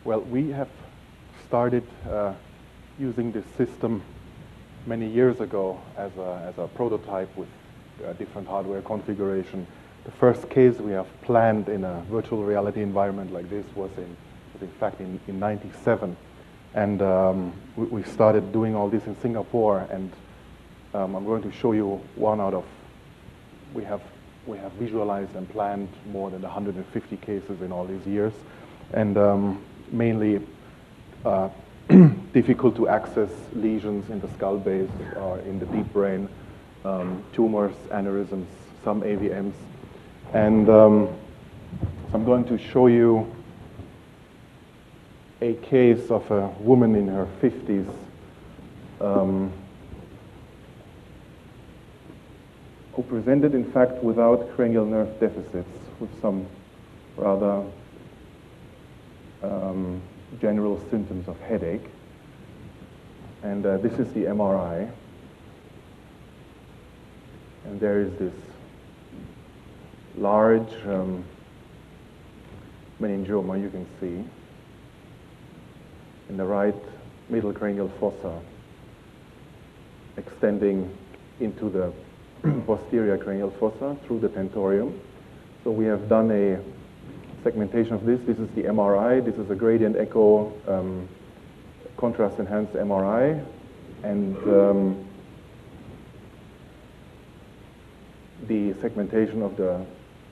Well, we have started using this system many years ago as a prototype with different hardware configuration. The first case we have planned in a virtual reality environment like this was in fact in '97. And we started doing all this in Singapore, and I'm going to show you one out of, we have visualized and planned more than 150 cases in all these years, and mainly difficult to access lesions in the skull base or in the deep brain, tumors, aneurysms, some AVMs. And so I'm going to show you a case of a woman in her 50s who presented, in fact, without cranial nerve deficits, with some rather general symptoms of headache. And this is the MRI. And there is this large meningioma you can see in the right middle cranial fossa, extending into the posterior cranial fossa through the tentorium. So we have done a segmentation of this. This is the MRI. This is a gradient echo contrast enhanced MRI. And the segmentation of the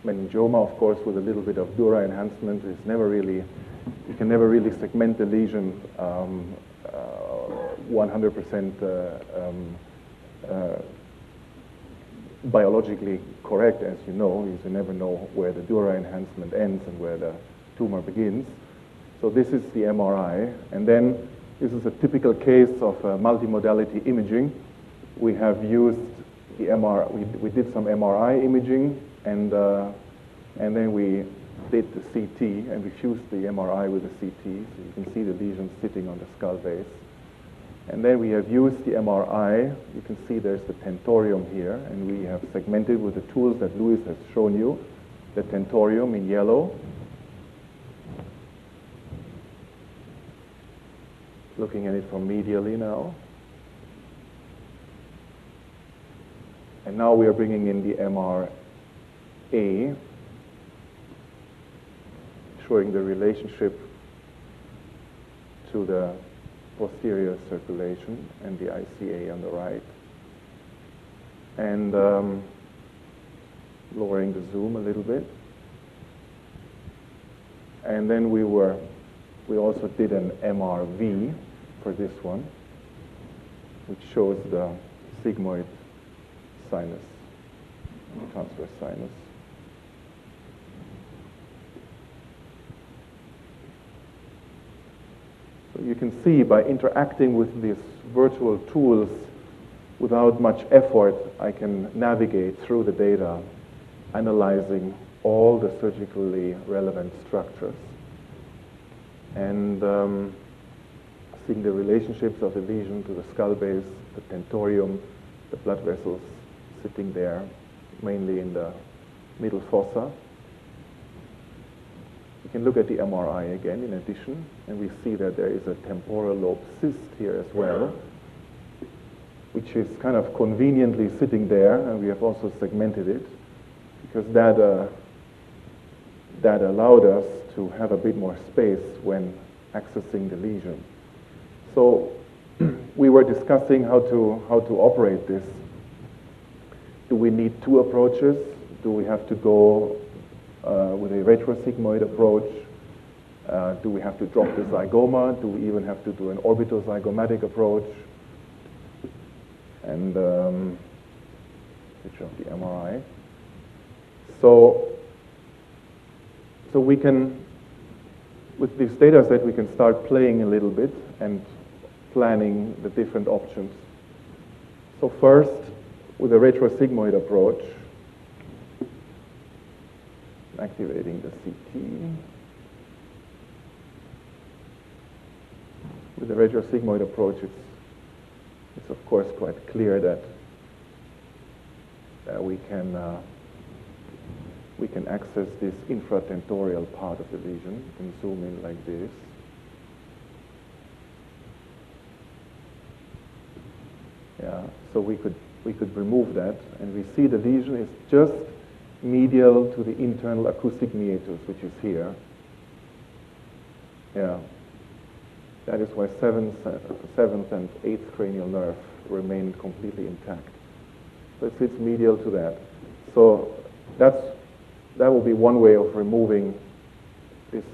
meningioma, of course, with a little bit of dura enhancement, is never really, you can never really segment the lesion 100% biologically correct, as you know. You never know where the dura enhancement ends and where the tumor begins. So this is the MRI. And then this is a typical case of multimodality imaging. We have used the MRI, we did some MRI imaging, and then we did the CT, and we fused the MRI with the CT, so you can see the lesions sitting on the skull base. And then we have used the MRI. You can see there's the tentorium here, and we have segmented with the tools that Louis has shown you, the tentorium in yellow. Looking at it from medially now. And now we are bringing in the MRA, showing the relationship to the posterior circulation and the ICA on the right. And lowering the zoom a little bit. And then we also did an MRV for this one, which shows the sigmoid sinus, transverse sinus. So you can see, by interacting with these virtual tools without much effort, I can navigate through the data, analyzing all the surgically relevant structures, and seeing the relationships of the lesion to the skull base, the tentorium, the blood vessels sitting there, mainly in the middle fossa. We can look at the MRI again in addition, and we see that there is a temporal lobe cyst here as well, which is kind of conveniently sitting there, and we have also segmented it, because that allowed us to have a bit more space when accessing the lesion. So we were discussing how to operate this. Do we need two approaches? Do we have to go with a retrosigmoid approach? Do we have to drop the zygoma? Do we even have to do an orbitozygomatic approach? And picture of the MRI. So we can, with this data set, we can start playing a little bit and planning the different options. So first, with a retrosigmoid approach, activating the CT. With the retrosigmoid approach, it's of course quite clear that we can access this infratentorial part of the lesion. You can zoom in like this. So we could remove that, and we see the lesion is just medial to the internal acoustic meatus, which is here. Yeah. That is why seventh and eighth cranial nerve remain completely intact. So it sits medial to that. So that will be one way of removing this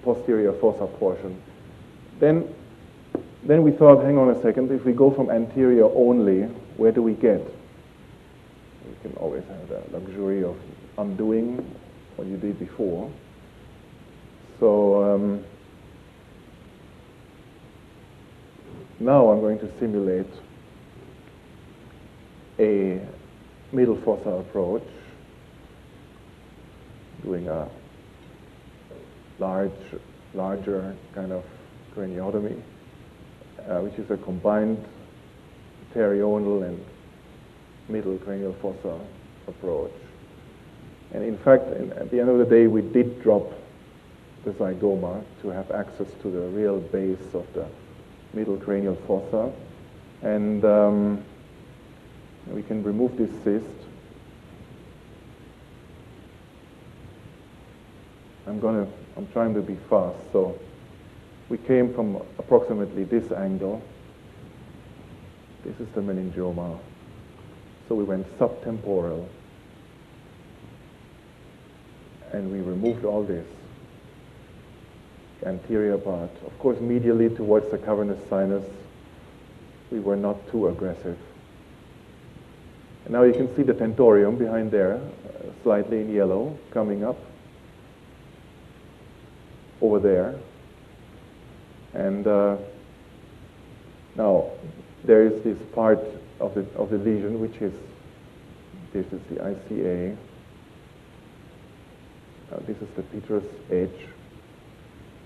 posterior fossa portion. Then we thought, hang on a second, if we go from anterior only, where do we get? You can always have the luxury of undoing what you did before. So now I'm going to simulate a middle fossa approach, doing a larger kind of craniotomy, which is a combined terional and middle cranial fossa approach. And in fact, at the end of the day, we did drop the zygoma to have access to the real base of the middle cranial fossa. And we can remove this cyst. I'm trying to be fast. So we came from approximately this angle. This is the meningioma. So we went subtemporal. And we removed all this anterior part. Of course, medially towards the cavernous sinus, we were not too aggressive. And now you can see the tentorium behind there, slightly in yellow, coming up over there. And now there is this part of the lesion, which is, this is the ICA. This is the petrous edge.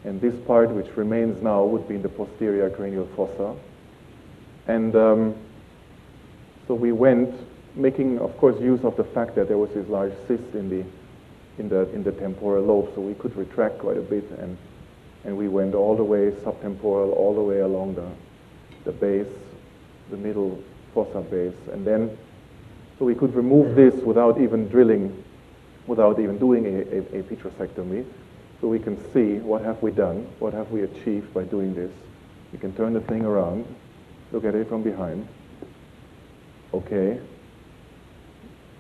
And this part, which remains now, would be in the posterior cranial fossa. And so we went, making, of course, use of the fact that there was this large cyst in the temporal lobe, so we could retract quite a bit, and we went all the way subtemporal, all the way along the base, the middle fossa base, and then so we could remove this without even drilling, without even doing a petrosectomy. So we can see what have we done, what have we achieved by doing this. You can turn the thing around, look at it from behind. Okay,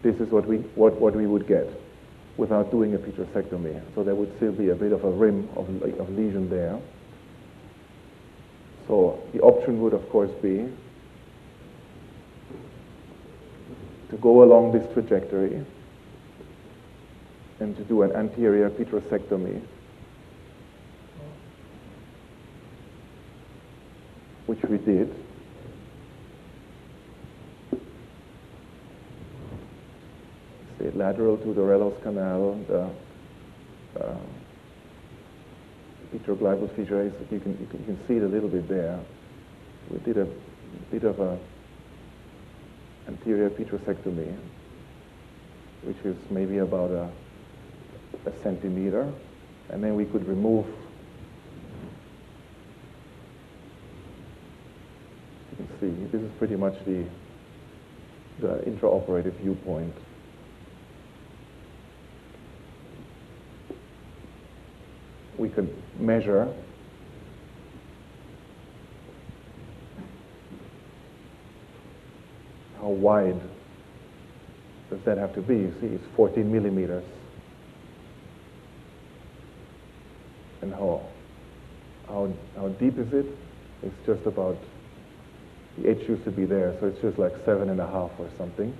this is what we would get without doing a petrosectomy. So there would still be a bit of a rim of lesion there. So the option would, of course, be to go along this trajectory and to do an anterior petrosectomy, which we did. See, lateral to the Rellos canal, the petroglobal fissure, you can see it a little bit there. We did a bit of a anterior petrosectomy, which is maybe about a centimeter, and then we could remove, you can see, this is pretty much the intraoperative viewpoint. We could measure how wide does that have to be. You see, it's 14 millimeters. And how deep is it? It's just about, the edge used to be there, so it's just like 7.5 or something.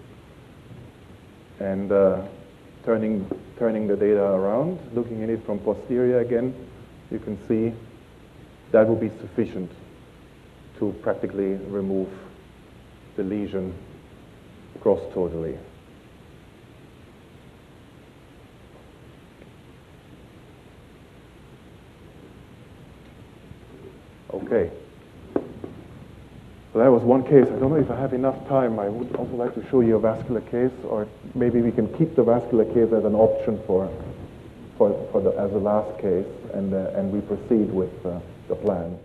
And turning the data around, looking at it from posterior again, you can see that will be sufficient to practically remove the lesion cross totally. Okay. So that was one case. I don't know if I have enough time. I would also like to show you a vascular case, or maybe we can keep the vascular case as an option as a last case, and we proceed with the plan.